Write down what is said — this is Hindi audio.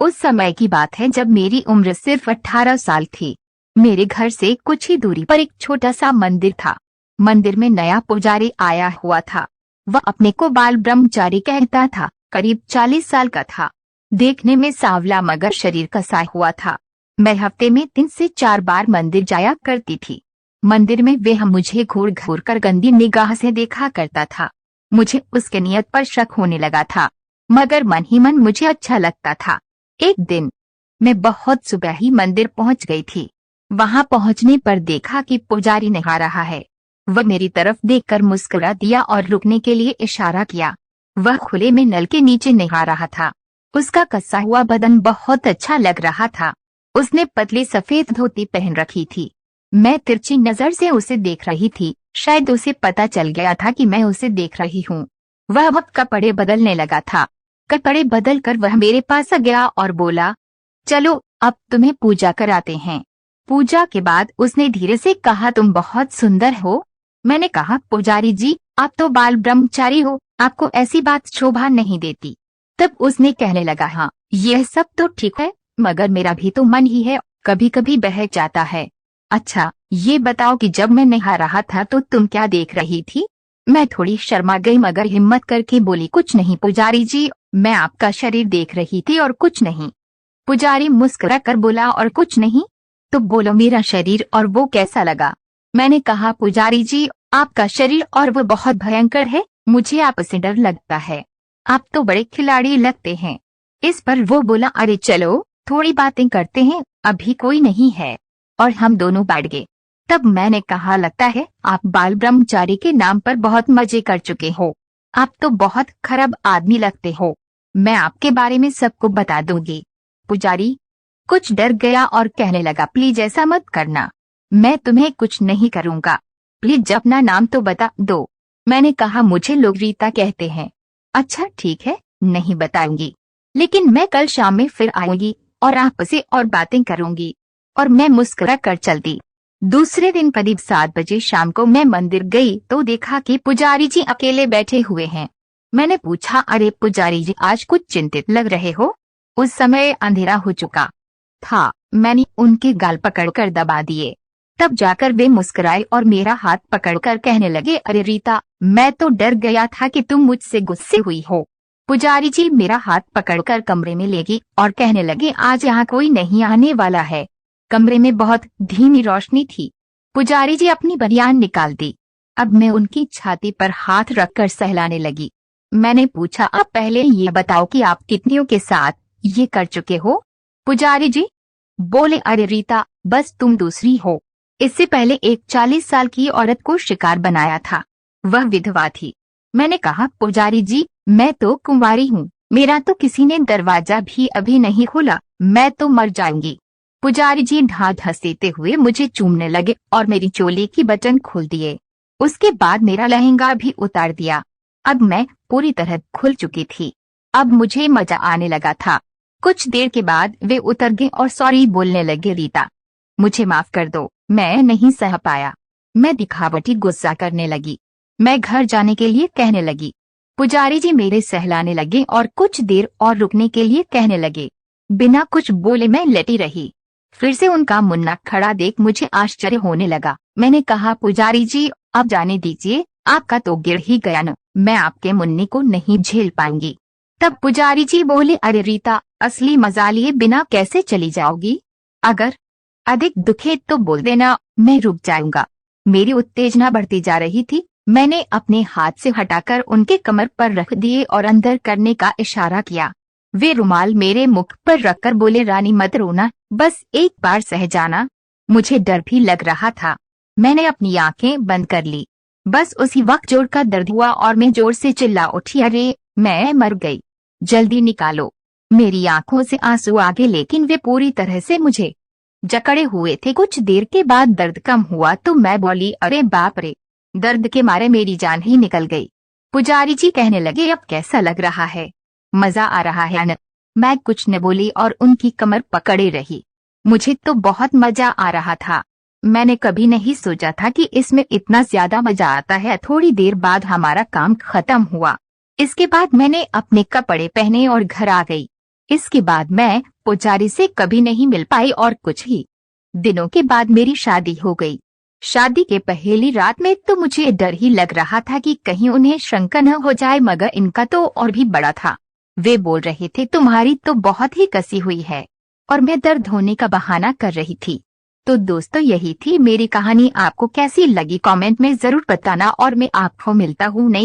उस समय की बात है जब मेरी उम्र सिर्फ 18 साल थी। मेरे घर से कुछ ही दूरी पर एक छोटा सा मंदिर था। मंदिर में नया पुजारी आया हुआ था। वह अपने को बाल ब्रह्मचारी कहता था। करीब 40 साल का था। देखने में सांवला मगर शरीर कसा हुआ था। मैं हफ्ते में 3 से 4 बार मंदिर जाया करती थी। मंदिर में वह मुझे घूर घूर कर गंदी निगाह से देखा करता था। मुझे उसके नियत पर शक होने लगा था, मगर मन ही मन मुझे अच्छा लगता था। एक दिन मैं बहुत सुबह ही मंदिर पहुंच गई थी। वहां पहुंचने पर देखा कि पुजारी नहा रहा है। वह मेरी तरफ देखकर मुस्कुरा दिया और रुकने के लिए इशारा किया। वह खुले में नल के नीचे नहा रहा था। उसका कसा हुआ बदन बहुत अच्छा लग रहा था। उसने पतली सफेद धोती पहन रखी थी। मैं तिरछी नजर से उसे देख रही थी। शायद उसे पता चल गया था कि मैं उसे देख रही हूँ। वह अब कपड़े बदलने लगा था। कपड़े बदल कर वह मेरे पास आ गया और बोला, चलो अब तुम्हें पूजा कराते हैं। पूजा के बाद उसने धीरे से कहा, तुम बहुत सुंदर हो। मैंने कहा, पुजारी जी आप तो बाल ब्रह्मचारी हो, आपको ऐसी बात शोभा नहीं देती। तब उसने कहने लगा, हाँ यह सब तो ठीक है, मगर मेरा भी तो मन ही है, कभी कभी बहक जाता है। अच्छा ये बताओ कि जब मैं नहा रहा था तो तुम क्या देख रही थी? मैं थोड़ी शर्मा गई मगर हिम्मत करके बोली, कुछ नहीं पुजारी जी, मैं आपका शरीर देख रही थी और कुछ नहीं। पुजारी मुस्कुरा कर बोला, और कुछ नहीं? तो बोलो मेरा शरीर और वो कैसा लगा? मैंने कहा, पुजारी जी आपका शरीर और वो बहुत भयंकर है, मुझे आपसे डर लगता है। आप तो बड़े खिलाड़ी लगते हैं। इस पर वो बोला, अरे चलो थोड़ी बातें करते हैं, अभी कोई नहीं है। और हम दोनों बैठ गए। तब मैंने कहा, लगता है आप बाल ब्रह्मचारी के नाम पर बहुत मजे कर चुके हो। आप तो बहुत खराब आदमी लगते हो। मैं आपके बारे में सबको बता दूंगी। पुजारी कुछ डर गया और कहने लगा, प्लीज ऐसा मत करना, मैं तुम्हें कुछ नहीं करूंगा। प्लीज अपना नाम तो बता दो। मैंने कहा, मुझे लोग रीता कहते हैं। अच्छा ठीक है, नहीं बताऊंगी, लेकिन मैं कल शाम में फिर आऊंगी और आपसे और बातें करूंगी। और मैं मुस्कुरा कर चल दी। दूसरे दिन करीब 7 बजे शाम को मैं मंदिर गई तो देखा कि पुजारी जी अकेले बैठे हुए हैं। मैंने पूछा, अरे पुजारी जी आज कुछ चिंतित लग रहे हो? उस समय अंधेरा हो चुका था। मैंने उनके गाल पकड़कर दबा दिए। तब जाकर वे मुस्कुराए और मेरा हाथ पकड़कर कहने लगे, अरे रीता मैं तो डर गया था कि तुम मुझसे गुस्से हुई हो। पुजारी जी मेरा हाथ पकड़कर कमरे में ले गई और कहने लगे, आज यहाँ कोई नहीं आने वाला है। कमरे में बहुत धीमी रोशनी थी। पुजारी जी अपनी बनियान निकाल दी। अब मैं उनकी छाती पर हाथ रखकर सहलाने लगी। मैंने पूछा, आप पहले ये बताओ कि आप कितनियों के साथ ये कर चुके हो? पुजारी जी बोले, अरे रीता बस तुम दूसरी हो। इससे पहले एक 40 साल की औरत को शिकार बनाया था, वह विधवा थी। मैंने कहा, पुजारी जी मैं तो कुंवारी हूँ, मेरा तो किसी ने दरवाजा भी अभी नहीं खोला, मैं तो मर जाऊंगी। पुजारी जी ढाढ़ देते हुए मुझे चूमने लगे और मेरी चोली की बटन खोल दिए। उसके बाद मेरा लहंगा भी उतार दिया। अब मैं पूरी तरह खुल चुकी थी। अब मुझे मजा आने लगा था। कुछ देर के बाद वे उतर गए और सॉरी बोलने लगे, रीता मुझे माफ कर दो, मैं नहीं सह पाया। मैं दिखावटी गुस्सा करने लगी। मैं घर जाने के लिए कहने लगी। पुजारी जी मेरे सहलाने लगे और कुछ देर और रुकने के लिए कहने लगे। बिना कुछ बोले मैं लेटी रही। फिर से उनका मुन्ना खड़ा देख मुझे आश्चर्य होने लगा। मैंने कहा, पुजारी जी अब जाने दीजिए, आपका तो गिर ही गया न, मैं आपके मुन्नी को नहीं झेल पाऊंगी। तब पुजारी जी बोले, अरे रीता असली मजा लिए बिना कैसे चली जाओगी? अगर अधिक दुखे तो बोल देना, मैं रुक जाऊंगा। मेरी उत्तेजना बढ़ती जा रही थी। मैंने अपने हाथ से हटाकर उनके कमर पर रख दिए और अंदर करने का इशारा किया। वे रुमाल मेरे मुख पर रखकर बोले, रानी मत रोना, बस एक बार सह जाना। मुझे डर भी लग रहा था। मैंने अपनी आंखें बंद कर ली। बस उसी वक्त जोर का दर्द हुआ और मैं जोर से चिल्ला उठी, अरे मैं मर गई, जल्दी निकालो। मेरी आंखों से आंसू आ गए, लेकिन वे पूरी तरह से मुझे जकड़े हुए थे। कुछ देर के बाद दर्द कम हुआ तो मैं बोली, अरे बाप रे, दर्द के मारे मेरी जान ही निकल गई। पुजारी जी कहने लगे, अब कैसा लग रहा है? मजा आ रहा है न? मैं कुछ न बोली और उनकी कमर पकड़े रही। मुझे तो बहुत मजा आ रहा था। मैंने कभी नहीं सोचा था कि इसमें इतना ज्यादा मजा आता है। थोड़ी देर बाद हमारा काम खत्म हुआ। इसके बाद मैंने अपने कपड़े पहने और घर आ गई। इसके बाद मैं पुजारी से कभी नहीं मिल पाई और कुछ ही दिनों के बाद मेरी शादी हो गई। शादी के पहली रात में तो मुझे डर ही लग रहा था कि कहीं उन्हें शंका न हो जाए, मगर इनका तो और भी बड़ा था। वे बोल रहे थे तुम्हारी तो बहुत ही कसी हुई है, और मैं दर्द होने का बहाना कर रही थी। तो दोस्तों यही थी मेरी कहानी। आपको कैसी लगी कमेंट में जरूर बताना, और मैं आपको मिलता हूँ नई